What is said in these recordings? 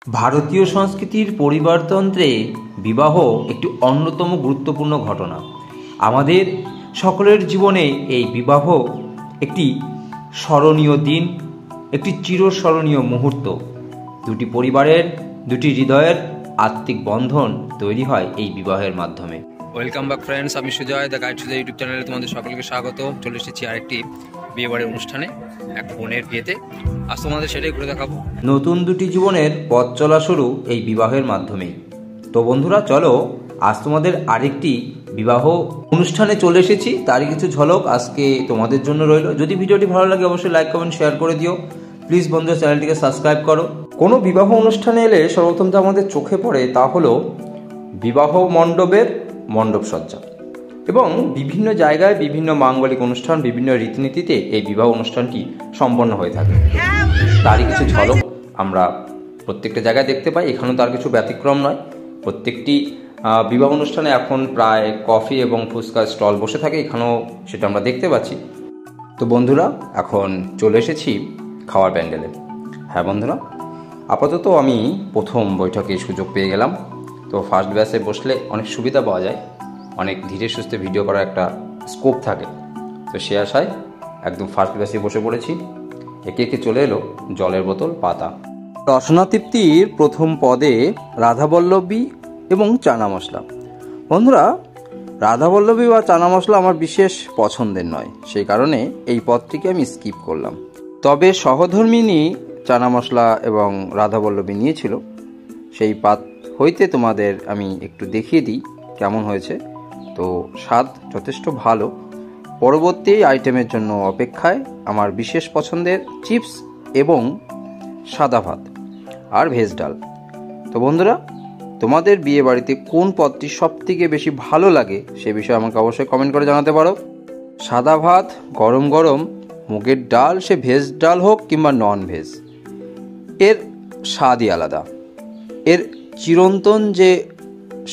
ভারতীয় সংস্কৃতির পরিবারতন্ত্রে বিবাহ একটি অন্যতম গুরুত্বপূর্ণ ঘটনা। আমাদের সকলের জীবনে এই বিবাহ একটি স্মরণীয় দিন, একটি চিরস্মরণীয় মুহূর্ত। দুটি পরিবারের, দুটি হৃদয়ের আত্মিক বন্ধন তৈরি হয় এই বিবাহের মাধ্যমে। ওয়েলকাম ব্যাক ফ্রেন্ডস, আমি Sujoy, the guide Sujoy YouTube চ্যানেলে তোমাদের সকলকে স্বাগত। চলে এসেছি আরেকটি বিয়েবাড়ির অনুষ্ঠানে, এক বোনের বিয়েতে। আজ তোমাদের সেটাই ঘুরে দেখাবো। নতুন দুটি জীবনের পথ চলা শুরু এই বিবাহের মাধ্যমেই। তো বন্ধুরা, চলো আজ তোমাদের আরেকটি বিবাহ অনুষ্ঠানে চলে এসেছি, তারই কিছু ঝলক আজকে তোমাদের জন্য রইল। যদি ভিডিওটি ভালো লাগে অবশ্যই লাইক কমেন্ট শেয়ার করে দিও। প্লিজ বন্ধুরা, চ্যানেলটিকে সাবস্ক্রাইব করো। কোনো বিবাহ অনুষ্ঠানে এলে সর্বপ্রথম যা আমাদের চোখে পড়ে তা হলো বিবাহ মণ্ডপের মণ্ডপসজ্জা, এবং বিভিন্ন জায়গায় বিভিন্ন মাঙ্গলিক অনুষ্ঠান, বিভিন্ন রীতিনীতিতে এই বিবাহ অনুষ্ঠানটি সম্পন্ন হয়ে থাকে। তারই কিছু ঝলক আমরা প্রত্যেকটা জায়গায় দেখতে পাই। এখানেও তার কিছু ব্যতিক্রম নয়। প্রত্যেকটি বিবাহ অনুষ্ঠানে এখন প্রায় কফি এবং ফুচকার স্টল বসে থাকে, এখানেও সেটা আমরা দেখতে পাচ্ছি। তো বন্ধুরা, এখন চলে এসেছি খাওয়ার প্যান্ডেলে। হ্যাঁ বন্ধুরা, আপাতত আমি প্রথম বৈঠকে সুযোগ পেয়ে গেলাম। তো ফার্স্ট ব্যাচে বসলে অনেক সুবিধা পাওয়া যায়, অনেক ধীরে সুস্থে ভিডিও করার একটা স্কোপ থাকে। তো সে আশায় একদম ফার্স্ট ব্যাচে বসে পড়েছি। একে একে চলে এলো জলের বোতল, পাতা। রসনা তৃপ্তির প্রথম পদে রাধাবল্লভী এবং চানা মশলা। বন্ধুরা, রাধাবল্লভী বা চানা মশলা আমার বিশেষ পছন্দের নয়, সেই কারণে এই পদটিকে আমি স্কিপ করলাম। তবে সহধর্মিণী চানা মশলা এবং রাধাবল্লভী নিয়েছিল, সেই পাত হইতে তোমাদের আমি একটু দেখিয়ে দিই কেমন হয়েছে। তো স্বাদ যথেষ্ট ভালো। পরবর্তী আইটেমের জন্য অপেক্ষায় আমার বিশেষ পছন্দের চিপস এবং সাদা ভাত আর ভেজ ডাল। তো বন্ধুরা, তোমাদের বিয়ে বাড়িতে কোন পদটি সবথেকে বেশি ভালো লাগে সে বিষয়ে আমাকে অবশ্যই কমেন্ট করে জানাতে পারো। সাদা ভাত, গরম গরম মুগের ডাল, সে ভেজ ডাল হোক কিংবা নন ভেজ, এর স্বাদই আলাদা। এর চিরন্তন যে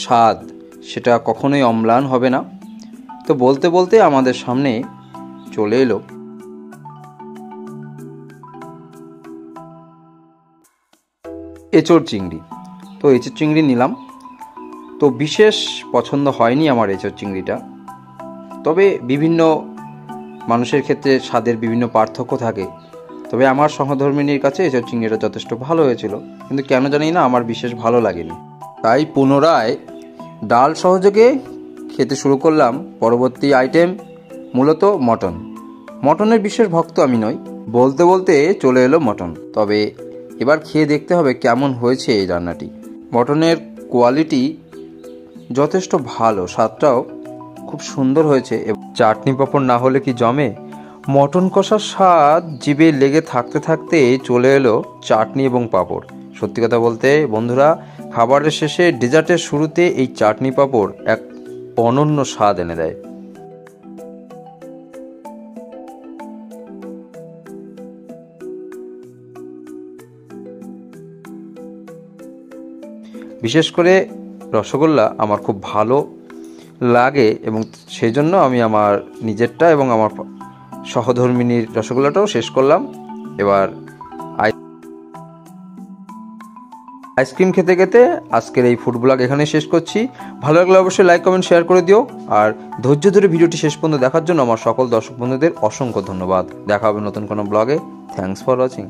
স্বাদ, সেটা কখনোই অম্লান হবে না। তো বলতে বলতে আমাদের সামনে চলে এলো এঁচোড় চিংড়ি। তো এঁচোড় চিংড়ি নিলাম। তো বিশেষ পছন্দ হয়নি আমার এঁচোড় চিংড়িটা। তবে বিভিন্ন মানুষের ক্ষেত্রে স্বাদের বিভিন্ন পার্থক্য থাকে। তবে আমার সহধর্মিণীর কাছে এঁচোড় চিংড়িটা যথেষ্ট ভালো হয়েছিল, কিন্তু কেন জানি না আমার বিশেষ ভালো লাগেনি। তাই পুনরায় ডাল সহযোগে খেতে শুরু করলাম। পরবর্তী আইটেম মূলত মটন। মটনের বিশেষ ভক্ত আমি নই, বলতে বলতে চলে এলো মটন। তবে এবার খেয়ে দেখতে হবে কেমন হয়েছে এই রান্নাটি। মটনের কোয়ালিটি যথেষ্ট ভালো, স্বাদটাও খুব সুন্দর হয়েছে। চাটনি পাঁপড় না হলে কি জমে? মটন কষার স্বাদ জিভে লেগে থাকতে থাকতে চলে এলো চাটনি এবং পাঁপড়। সত্যি কথা বলতে বন্ধুরা, খাবারের শেষে ডেজার্টের শুরুতে এই চাটনি পাঁপড় এক অনন্য স্বাদ এনে দেয়। বিশেষ করে রসগোল্লা আমার খুব ভালো লাগে, এবং সেই জন্য আমি আমার নিজেরটা এবং আমার সহধর্মিণীর রসগোল্লাটাও শেষ করলাম। এবার আইসক্রিম খেতে খেতে আজকের এই ফুড ব্লগ এখানে শেষ করছি। ভালো লাগলে অবশ্যই লাইক কমেন্ট শেয়ার করে দিও। আর ধৈর্য ধরে ভিডিওটি শেষ পর্যন্ত দেখার জন্য আমার সকল দর্শক বন্ধুদের অসংখ্য ধন্যবাদ। দেখা হবে নতুন কোনো ব্লগে। Thanks for watching.